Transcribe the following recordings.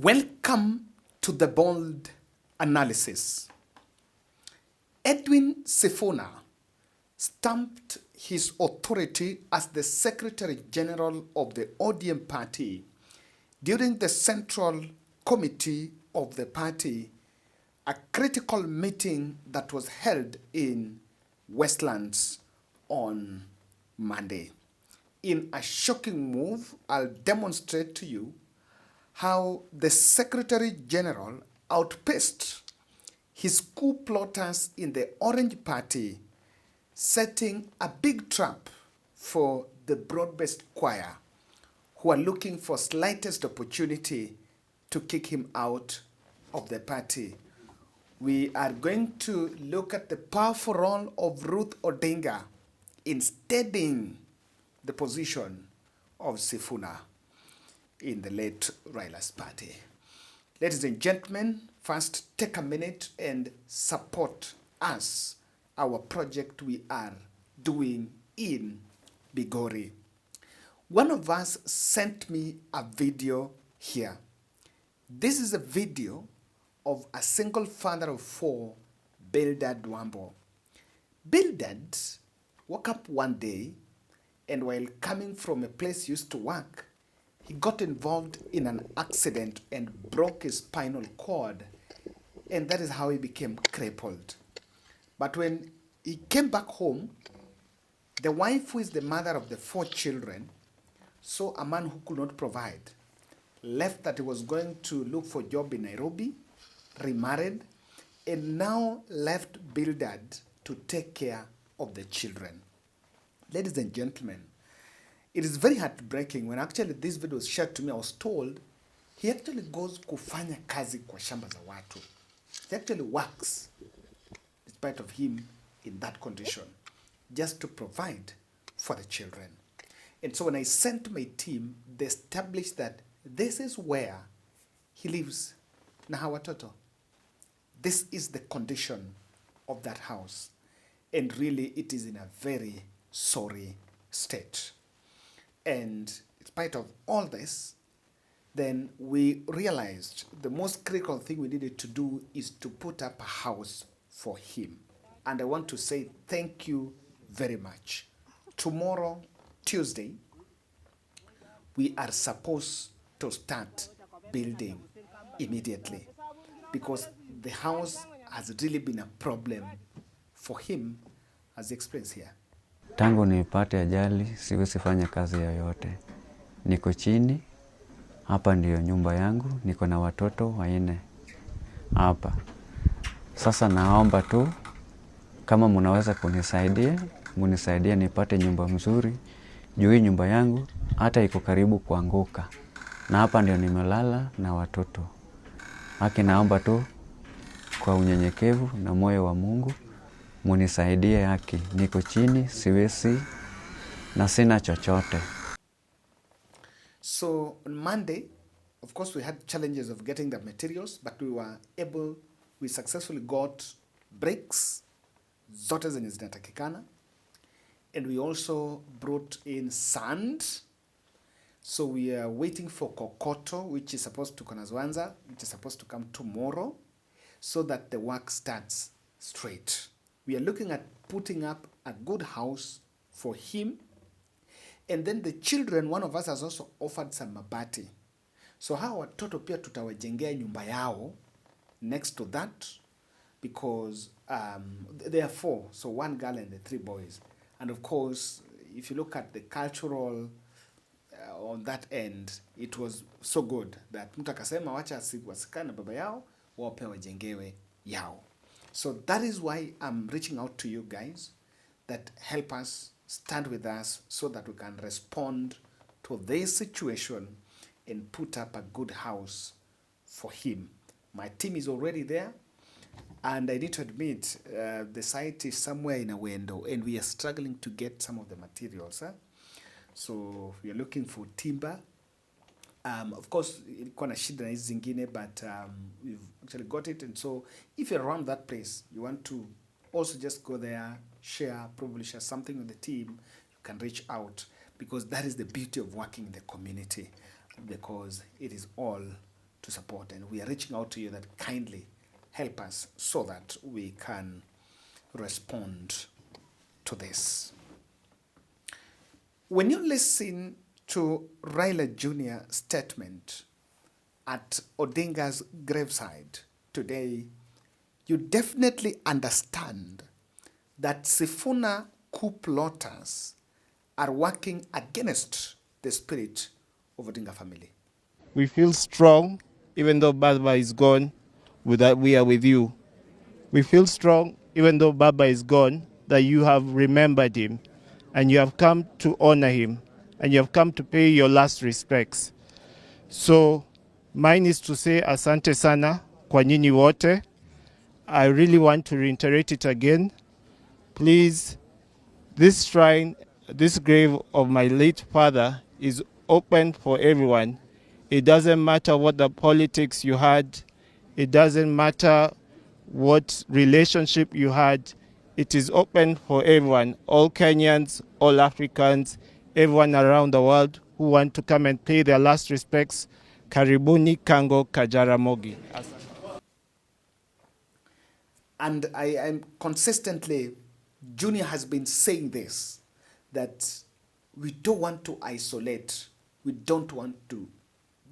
Welcome to the bold analysis. Sifuna stamped his authority as the Secretary General of the ODM party during the Central Committee of the party, a critical meeting that was held in Westlands on Monday. In a shocking move, I'll demonstrate to you how the Secretary General outpaced his coup plotters in the Orange Party, setting a big trap for the broad-based choir who are looking for slightest opportunity to kick him out of the party. We are going to look at the powerful role of Ruth Odinga in steadying the position of Sifuna in the late Raila's party. Ladies and gentlemen, first take a minute and support us, our project we are doing in Bigori. One of us sent me a video here. This is a video of a single father of four, Bildad Wambo. Bildad woke up one day and while coming from a place he used to work, he got involved in an accident and broke his spinal cord, and that is how he became crippled. But when he came back home, the wife, who is the mother of the four children, saw a man who could not provide, left that he was going to look for a job in Nairobi, remarried, and now left Bildad to take care of the children. Ladies and gentlemen, it is very heartbreaking. When actually this video was shared to me, I was told he actually goes kufanya kazi kwa shamba za watu. He actually works, despite of him in that condition, just to provide for the children. And so when I sent my team, they established that this is where he lives. Na watoto. This is the condition of that house. And really, it is in a very sorry state. And in spite of all this, then we realized the most critical thing we needed to do is to put up a house for him. And I want to say thank you very much. Tomorrow, Tuesday, we are supposed to start building immediately because the house has really been a problem for him, as explains here. Tangu nipate ajali, siwezi fanya kazi yoyote. Niko chini, hapa ndiyo nyumba yangu, niko na watoto 4 hapa. Sasa naomba tu, kama mnaweza kunisaidia nipate nyumba mzuri. Juu hii nyumba yangu, hata iko karibu kuanguka. Na hapa ndiyo nimelala na watoto. Haki naomba tu, kwa unyenyekevu na moyo wa Mungu, munisaidie haki. Niko chini, siwezi, na sina chochote. So on Monday, of course we had challenges of getting the materials, but we successfully got bricks, zote zenye zinatakikana, and we also brought in sand. So we are waiting for kokoto, which is supposed to Konazwanza, which is supposed to come tomorrow, so that the work starts straight. We are looking at putting up a good house for him. And then the children, one of us has also offered some mabati. So hawa watoto pia tutawajengea nyumba yao next to that, because there are 4, so 1 girl and the 3 boys. And of course, if you look at the cultural on that end, it was so good that mtu akasema wacha wasikane na baba yao, wao pia wajengewe yao. So that is why I'm reaching out to you guys that help us, stand with us so that we can respond to this situation and put up a good house for him. My team is already there, and I need to admit the site is somewhere in a window and we are struggling to get some of the materials. So we are looking for timber. Of course, ilikuwa na shida na hizi zingine, but we've actually got it. And so if you're around that place, you want to also just go there, probably share something with the team, you can reach out, because that is the beauty of working in the community, because it is all to support. And we are reaching out to you that kindly help us so that we can respond to this. When you listen to Raila Jr.'s statement at Odinga's graveside today, you definitely understand that Sifuna coup plotters are working against the spirit of Odinga family. We feel strong, even though Baba is gone, that we are with you. We feel strong, even though Baba is gone, that you have remembered him and you have come to honor him and you have come to pay your last respects. So mine is to say asante sana kwa nyinyi wote. I really want to reiterate it again. Please, this shrine, this grave of my late father is open for everyone. It doesn't matter what the politics you had. It doesn't matter what relationship you had. It is open for everyone, all Kenyans, all Africans, everyone around the world who want to come and pay their last respects. Karibuni Kango Kajaramogi. And I am consistently, Junior has been saying this, that we don't want to isolate, we don't want to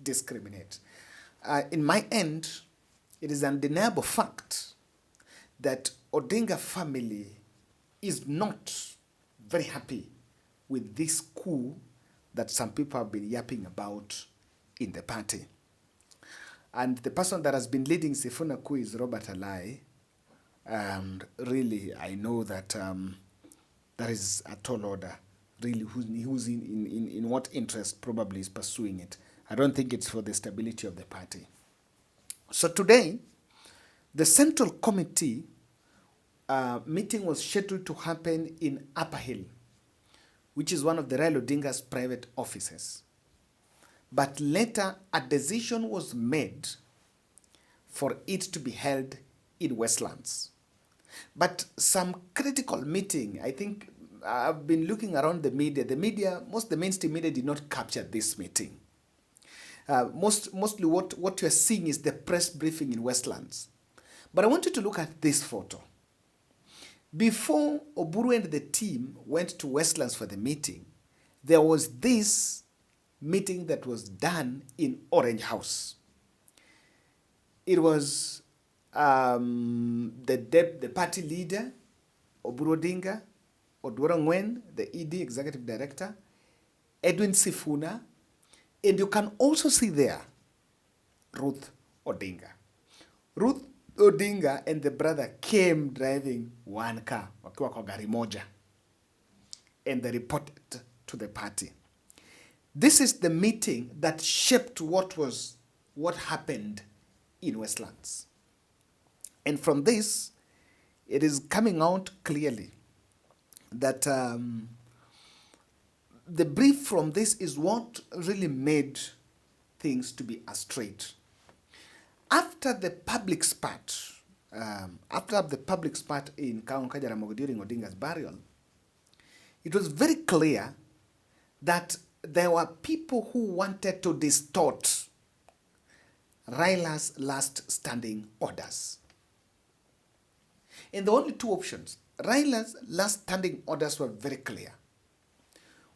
discriminate. In my end, it is an undeniable fact that Odinga family is not very happy with this coup that some people have been yapping about in the party. And the person that has been leading Sifuna coup is Robert Alai. And really, I know that that is a tall order. Really, who's in what interest probably is pursuing it. I don't think it's for the stability of the party. So today, the Central Committee meeting was scheduled to happen in Upper Hill, which is one of the Raila Odinga's private offices. But later, a decision was made for it to be held in Westlands. But some critical meeting, I think I've been looking around the media, most of the mainstream media did not capture this meeting. Mostly what you're seeing is the press briefing in Westlands. But I want you to look at this photo. Before Odour and the team went to Westlands for the meeting, there was this meeting that was done in Orange House. It was the party leader, Odour Odinga, Odour Ngwen, the ED, Executive Director, Edwin Sifuna, and you can also see there Ruth Odinga. Ruth Odinga and the brother came driving one car, wakiwa kwa gari moja, and they reported to the party. This is the meeting that shaped what happened in Westlands. And from this, it is coming out clearly that the brief from this is what really made things to be straight. After the public spat, in Kango Kajaramogi during Odinga's burial, it was very clear that there were people who wanted to distort Raila's last standing orders. And the only two options, Raila's last standing orders were very clear.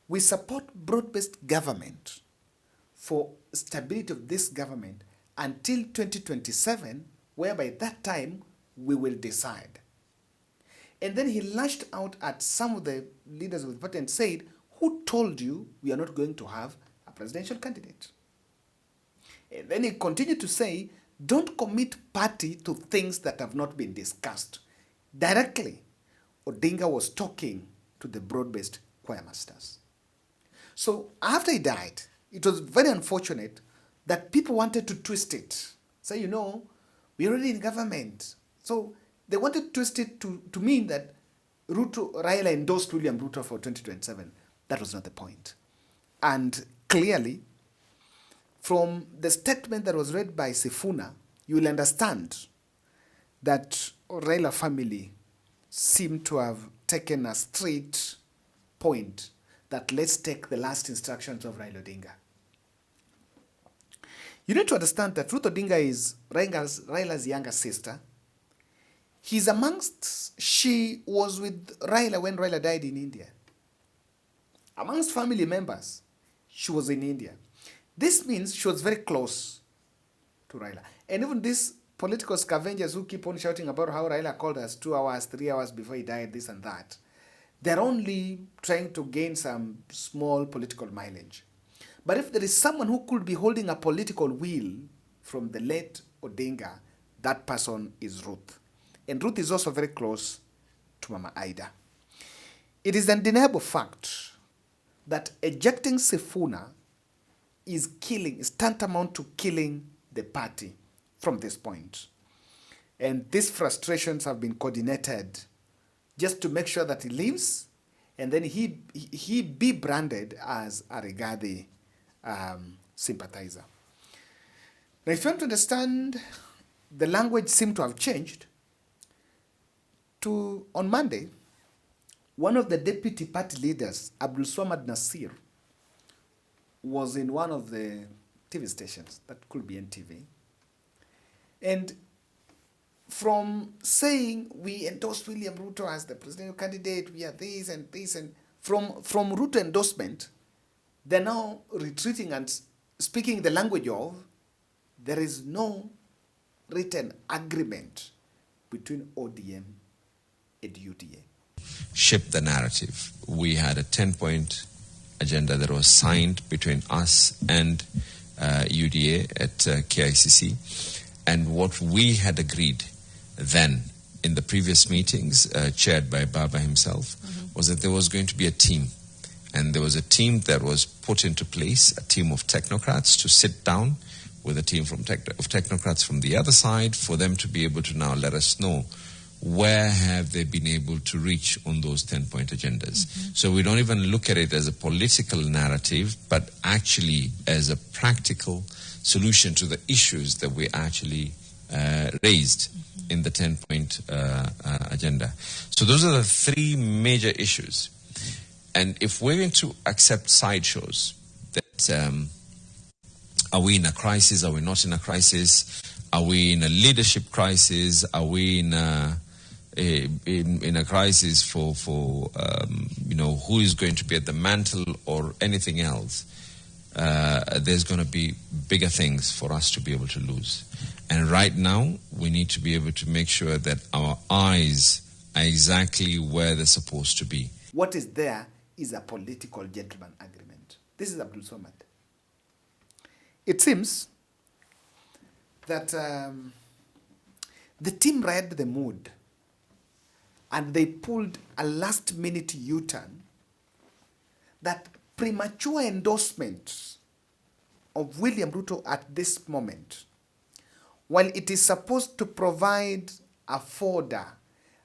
We support broad-based government for stability of this government until 2027, whereby that time we will decide. And then he lashed out at some of the leaders of the party and said, who told you we are not going to have a presidential candidate? And then he continued to say, don't commit party to things that have not been discussed. Directly, Odinga was talking to the broad-based choir masters. So after he died, it was very unfortunate that people wanted to twist it. Say, we're already in government. So they wanted to twist it to mean that Raila endorsed William Ruto for 2027. That was not the point. And clearly, from the statement that was read by Sifuna, you will understand that Raila family seemed to have taken a straight point that let's take the last instructions of Raila Odinga. You need to understand that Ruth Odinga is Raila's younger sister. She was with Raila when Raila died in India. Amongst family members, she was in India. This means she was very close to Raila. And even these political scavengers who keep on shouting about how Raila called us 2 hours, 3 hours before he died, this and that, they're only trying to gain some small political mileage. But if there is someone who could be holding a political wheel from the late Odinga, that person is Ruth. And Ruth is also very close to Mama Ida. It is an undeniable fact that ejecting Sifuna is tantamount to killing the party from this point. And these frustrations have been coordinated just to make sure that he leaves, and then he be branded as a Rigathi sympathizer. Now, if you want to understand, the language seemed to have changed. On Monday, one of the deputy party leaders, Abdul Swamad Nasir, was in one of the TV stations, that could be NTV, and from saying we endorse William Ruto as the presidential candidate, we are this and this, and from Ruto endorsement, they're now retreating and speaking the language of there is no written agreement between ODM and UDA. Shift the narrative. We had a 10-point agenda that was signed between us and UDA at KICC, and what we had agreed then in the previous meetings, chaired by Baba himself, was that there was going to be a team. And there was a team that was put into place, a team of technocrats to sit down with a team of technocrats from the other side for them to be able to now let us know where have they been able to reach on those 10-point agendas. So we don't even look at it as a political narrative, but actually as a practical solution to the issues that we actually raised in the 10-point agenda. So those are the 3 major issues. And if we're going to accept sideshows, that are we in a crisis, are we not in a crisis, are we in a leadership crisis, are we in a crisis for who is going to be at the mantle or anything else, there's going to be bigger things for us to be able to lose. And right now, we need to be able to make sure that our eyes are exactly where they're supposed to be. What is there is a political gentleman agreement. This is Abdul Somad. It seems that the team read the mood and they pulled a last-minute U-turn that premature endorsement of William Ruto at this moment, while it is supposed to provide a fodder,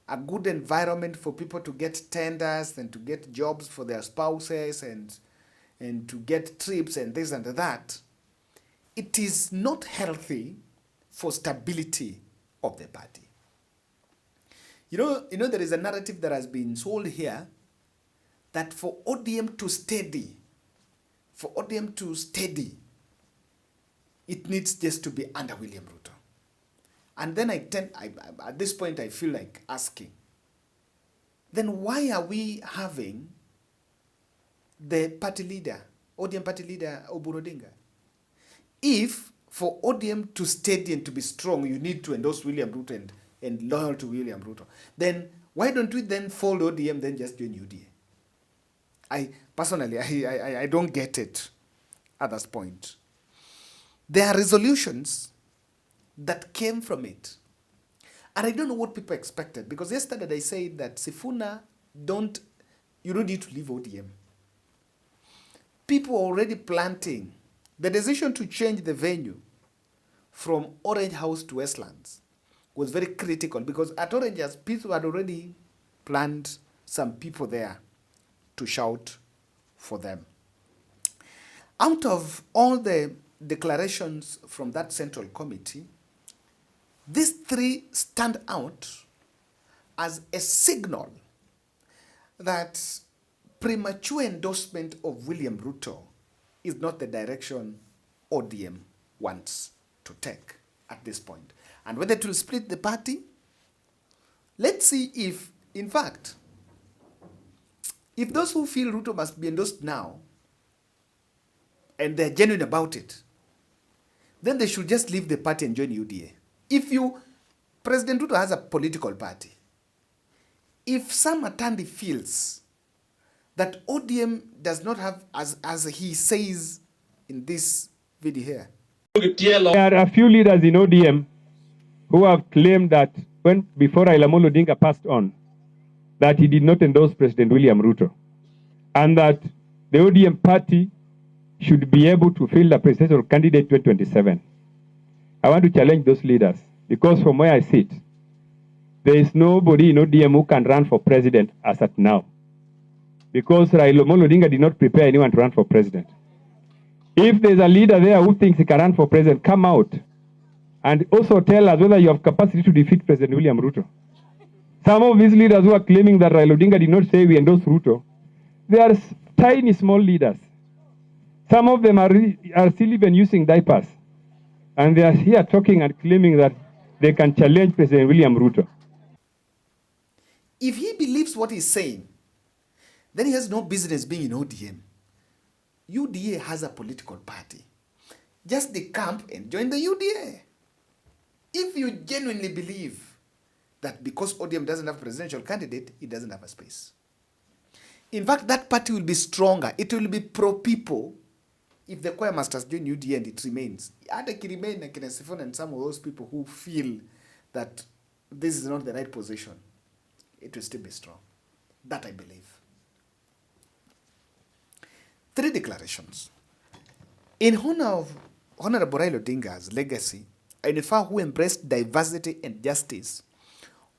a good environment for people to get tenders and to get jobs for their spouses and to get trips and this and that, it is not healthy for stability of the party. You know, there is a narrative that has been sold here that for ODM to steady, it needs just to be under William Ruto. And then at this point, I feel like asking, then why are we having the party leader, ODM party leader, Odour Odinga? If for ODM to steady and to be strong, you need to endorse William Ruto and loyal to William Ruto, then why don't we then fold ODM, then just join UDA? I don't get it at this point. There are resolutions that came from it. And I don't know what people expected, because yesterday they said that Sifuna, you don't need to leave ODM. People were already planting. The decision to change the venue from Orange House to Westlands was very critical, because at Orange House, people had already planned some people there to shout for them. Out of all the declarations from that central committee, these 3 stand out as a signal that premature endorsement of William Ruto is not the direction ODM wants to take at this point. And whether it will split the party, let's see if, in fact, if those who feel Ruto must be endorsed now, and they're genuine about it, then they should just leave the party and join UDA. President Ruto has a political party. If Sam Atandi feels that ODM does not have, as he says in this video here. There are a few leaders in ODM who have claimed that before Raila Odinga passed on, that he did not endorse President William Ruto, and that the ODM party should be able to field a presidential candidate 2027. I want to challenge those leaders, because from where I sit, there is nobody in ODM who can run for president as at now, because Raila Odinga did not prepare anyone to run for president. If there's a leader there who thinks he can run for president, come out and also tell us whether you have capacity to defeat President William Ruto. Some of these leaders who are claiming that Raila Odinga did not say we endorse Ruto, they are tiny, small leaders. Some of them are still even using diapers. And they are here talking and claiming that they can challenge President William Ruto. If he believes what he's saying, then he has no business being in ODM. UDA has a political party. Just decamp and join the UDA. If you genuinely believe that because ODM doesn't have a presidential candidate, it doesn't have a space. In fact, that party will be stronger. It will be pro-people if the choir masters join UDA and it remains. Drama-Sifuna and some of those people who feel that this is not the right position, it will still be strong. That I believe. 3 declarations. In honor of Honorable Raila Odinga's legacy, and who embraced diversity and justice,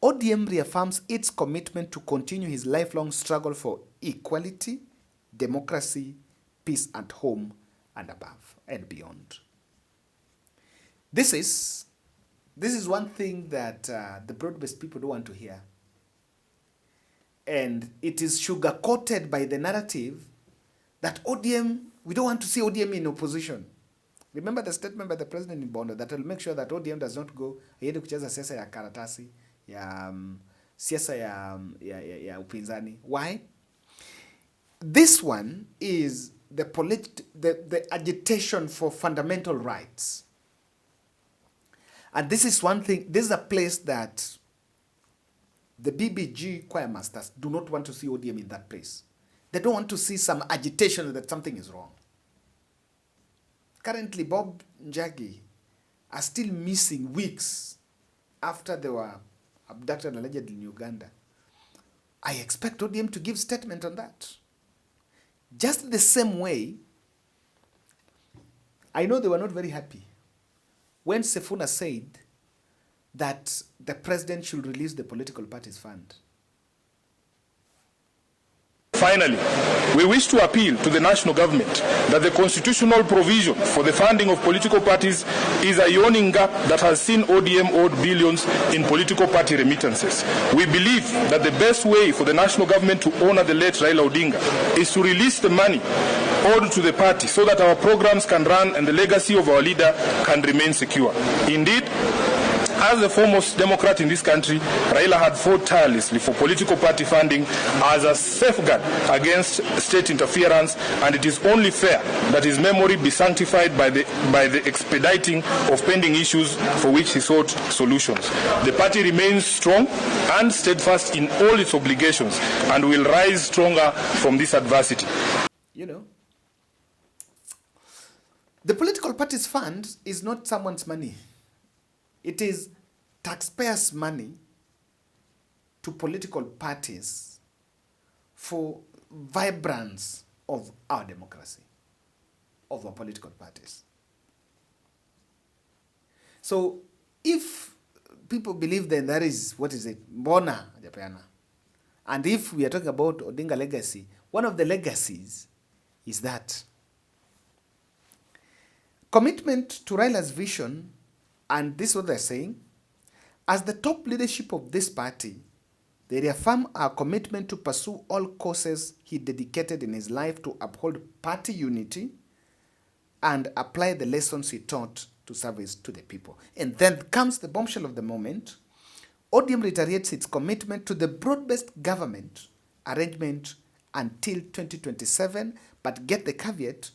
ODM reaffirms its commitment to continue his lifelong struggle for equality, democracy, peace at home and above and beyond. This is one thing that the broad-based people don't want to hear. And it is sugar-coated by the narrative that ODM, we don't want to see ODM in opposition. Remember the statement by the president in Bondo that will make sure that ODM does not go ahead kucheza siasa ya karatasi, siasa ya upinzani. Why? This one is the agitation for fundamental rights. And this is one thing, this is a place that the BBG choir masters do not want to see ODM in that place. They don't want to see some agitation that something is wrong. Currently, Bob Njagi are still missing weeks after they were abducted allegedly in Uganda. I expect ODM to give statement on that. Just the same way, I know they were not very happy when Sifuna said that the president should release the political parties fund. Finally, we wish to appeal to the national government that the constitutional provision for the funding of political parties is a yawning gap that has seen ODM owed billions in political party remittances. We believe that the best way for the national government to honor the late Raila Odinga is to release the money owed to the party so that our programs can run and the legacy of our leader can remain secure. Indeed, as the foremost Democrat in this country, Raila had fought tirelessly for political party funding as a safeguard against state interference, and it is only fair that his memory be sanctified by the expediting of pending issues for which he sought solutions. The party remains strong and steadfast in all its obligations and will rise stronger from this adversity. You know, the political parties fund is not someone's money. It is taxpayers' money to political parties for vibrance of our democracy, of our political parties. So if people believe then there is, Mbona Japeana, and if we are talking about Odinga legacy, one of the legacies is that commitment to Raila's vision. And this is what they're saying. As the top leadership of this party, they reaffirm our commitment to pursue all causes he dedicated in his life to uphold party unity, and apply the lessons he taught to service to the people. And then comes the bombshell of the moment. ODM reiterates its commitment to the broad-based government arrangement until 2027, but get the caveat,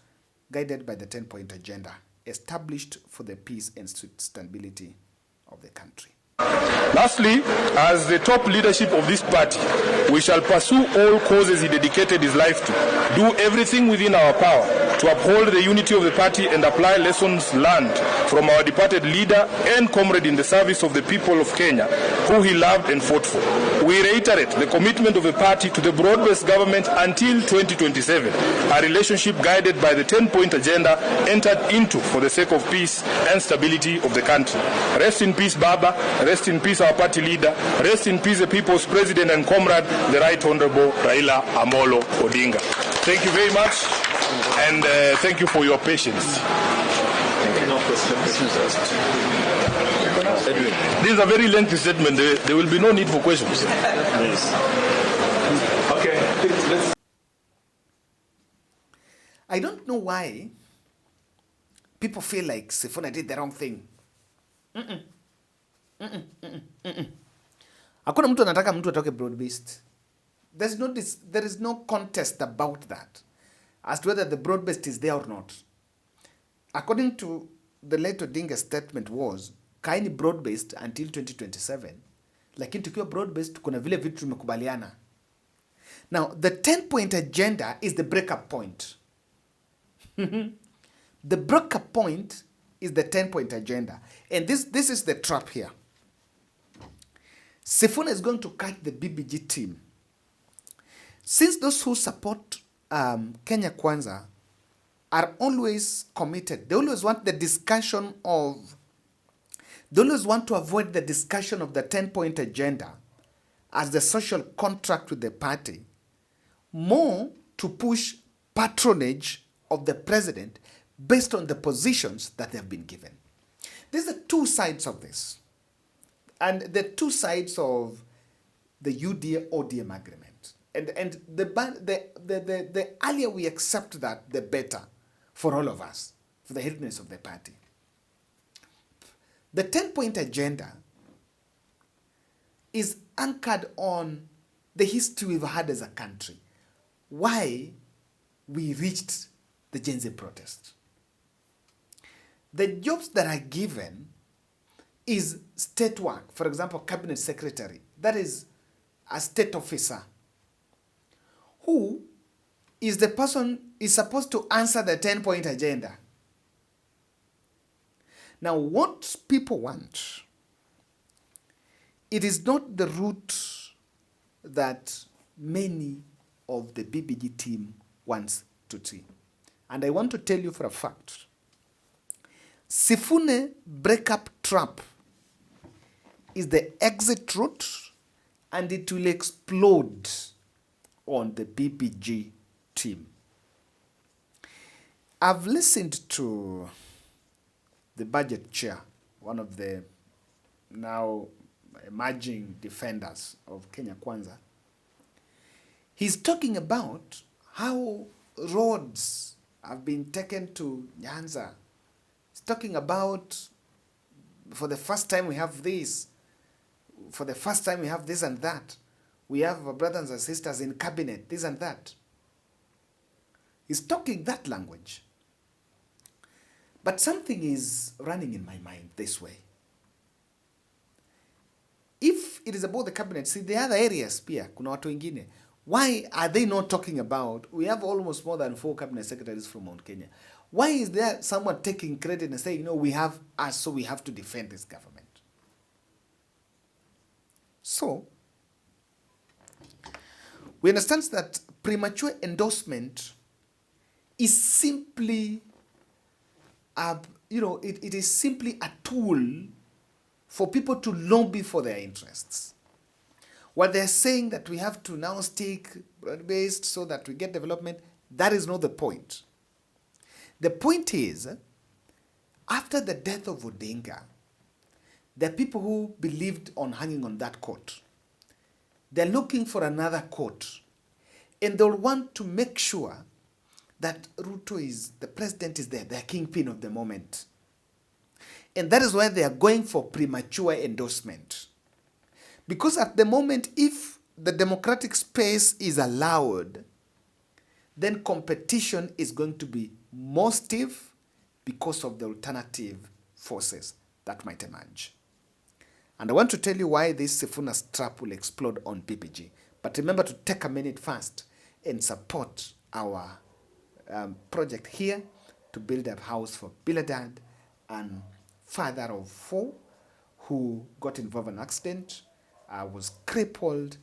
guided by the 10-point agenda established for the peace and stability of the country. Lastly, as the top leadership of this party, we shall pursue all causes he dedicated his life to, do everything within our power to uphold the unity of the party and apply lessons learned from our departed leader and comrade in the service of the people of Kenya, who he loved and fought for. We reiterate the commitment of the party to the broad-based government until 2027, a relationship guided by the 10-point agenda entered into for the sake of peace and stability of the country. Rest in peace, Baba. Rest in peace, our party leader. Rest in peace, the people's president and comrade, the Right Honorable Raila Amolo Odinga. Thank you very much, and thank you for your patience. This is a very lengthy statement. There will be no need for questions. Okay, let's. I don't know why people feel like Sifuna did the wrong thing. Hakuna mtu anataka mtu atoke broad-based. There is no contest about that as to whether the broad-based is there or not. According to the late Odinga's statement was, kaini broad-based until 2027, lakini tukiwa broad-based kuna vile vitu tumekubaliana. Now, the 10-point agenda is the breakup point. The breakup point is the 10-point agenda. And this is the trap here. Sifuna is going to catch the BBG team. Since those who support Kenya Kwanza are always committed, they always want the discussion of, they always want to avoid the discussion of the 10-point agenda as the social contract with the party, more to push patronage of the president based on the positions that they have been given. There's the two sides of this. And the two sides of the UDA-ODM agreement. And the earlier we accept that, the better for all of us, for the healthiness of the party. The 10-point agenda is anchored on the history we've had as a country. Why we reached the Gen Z protest. The jobs that are given is state work. For example, cabinet secretary. That is a state officer who is the person is supposed to answer the 10-point agenda. Now, what people want, it is not the route that many of the BBG team wants to see. And I want to tell you for a fact, Sifuna breakup trap is the exit route, and it will explode on the BBG team. I've listened to the budget chair, one of the now emerging defenders of Kenya Kwanza. He's talking about how roads have been taken to Nyanza. He's talking about, for the first time we have this, for the first time we have this and that. We have our brothers and sisters in cabinet, this and that. He's talking that language. But something is running in my mind this way. If it is about the cabinet, see the other areas pia, kuna watu wengine. Why are they not talking about, we have almost more than 4 cabinet secretaries from Mount Kenya. Why is there someone taking credit and saying, we have us, so we have to defend this government? So, we understand that premature endorsement is simply, it is simply a tool for people to lobby for their interests. What they're saying that we have to now stick broad-based so that we get development, that is not the point. The point is, after the death of Odinga, there are people who believed on hanging on that coat. They're looking for another coat. And they'll want to make sure that Ruto is, the president is there, the kingpin of the moment. And that is why they are going for premature endorsement. Because at the moment, if the democratic space is allowed, then competition is going to be more stiff because of the alternative forces that might emerge. And I want to tell you why this Sifuna's trap will explode on PPG. But remember to take a minute first and support our project here to build a house for Biladad, and father of 4 who got involved in an accident, was crippled,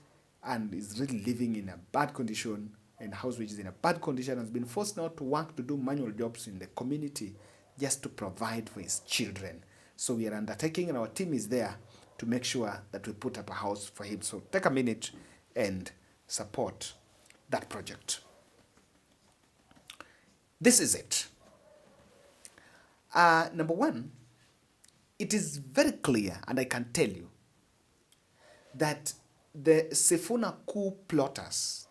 and is really living in a bad condition, in a house which is in a bad condition, has been forced now to work to do manual jobs in the community just to provide for his children. So we are undertaking, and our team is there to make sure that we put up a house for him. So take a minute and support that project. This is it. Number one, it is very clear, and I can tell you, that the Sifuna coup plotters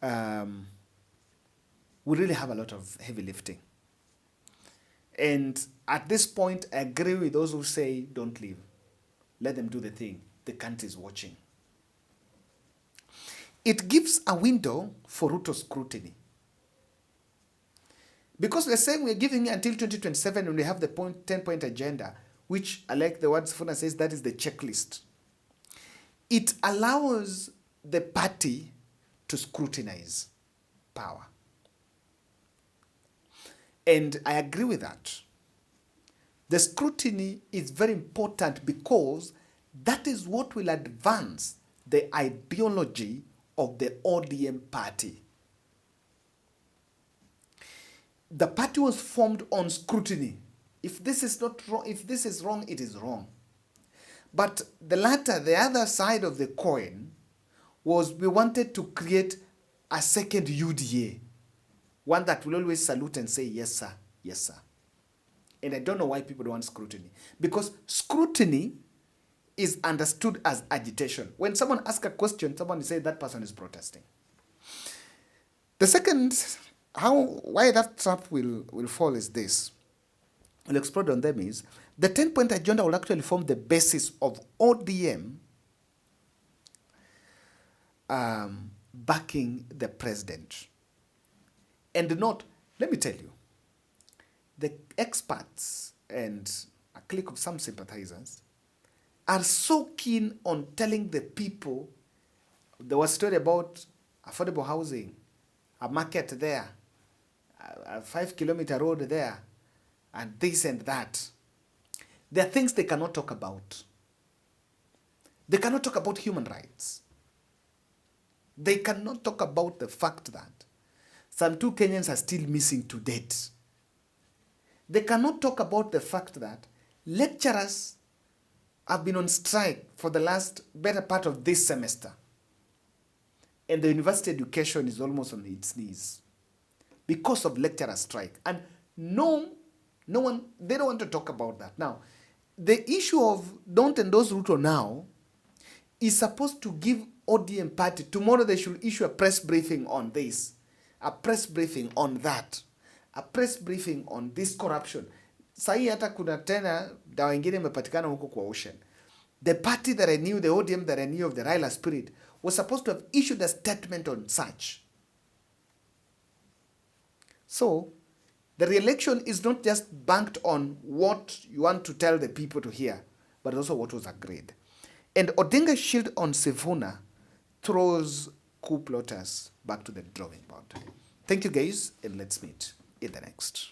will really have a lot of heavy lifting. And at this point, I agree with those who say, don't leave. Let them do the thing. The country is watching. It gives a window for Ruto scrutiny. Because we're saying we're giving until 2027 when we have the 10-point agenda, which, I like the word Sifuna says, that is the checklist. It allows the party to scrutinize power. And I agree with that. The scrutiny is very important because that is what will advance the ideology of the ODM party. The party was formed on scrutiny. If this is not wrong, if this is wrong, it is wrong. But the latter, the other side of the coin, was we wanted to create a second UDA. One that will always salute and say, yes, sir, yes, sir. And I don't know why people don't want scrutiny. Because scrutiny is understood as agitation. When someone asks a question, someone says that person is protesting. The second, why that trap will fall is this. We'll explode on them is, the 10-point agenda will actually form the basis of ODM backing the president. And not, let me tell you, the experts and a clique of some sympathizers are so keen on telling the people, there was a story about affordable housing, a market there, a 5-kilometer road there, and this and that. There are things they cannot talk about. They cannot talk about human rights. They cannot talk about the fact that some 2 Kenyans are still missing to date. They cannot talk about the fact that lecturers have been on strike for the last better part of this semester. And the university education is almost on its knees because of lecturer strike. And no one, they don't want to talk about that. Now, the issue of don't endorse Ruto now is supposed to give ODM party, tomorrow they should issue a press briefing on this, a press briefing on that, a press briefing on this corruption. Sahi hata kuna tena dawa ingine imepatikana huko kwa ocean. The party that I knew, the ODM that I knew of the Raila spirit, was supposed to have issued a statement on such. So, the re-election is not just banked on what you want to tell the people to hear, but also what was agreed. And Odinga's shield on Sifuna throws coup plotters back to the drawing board. Thank you guys, and let's meet in the next.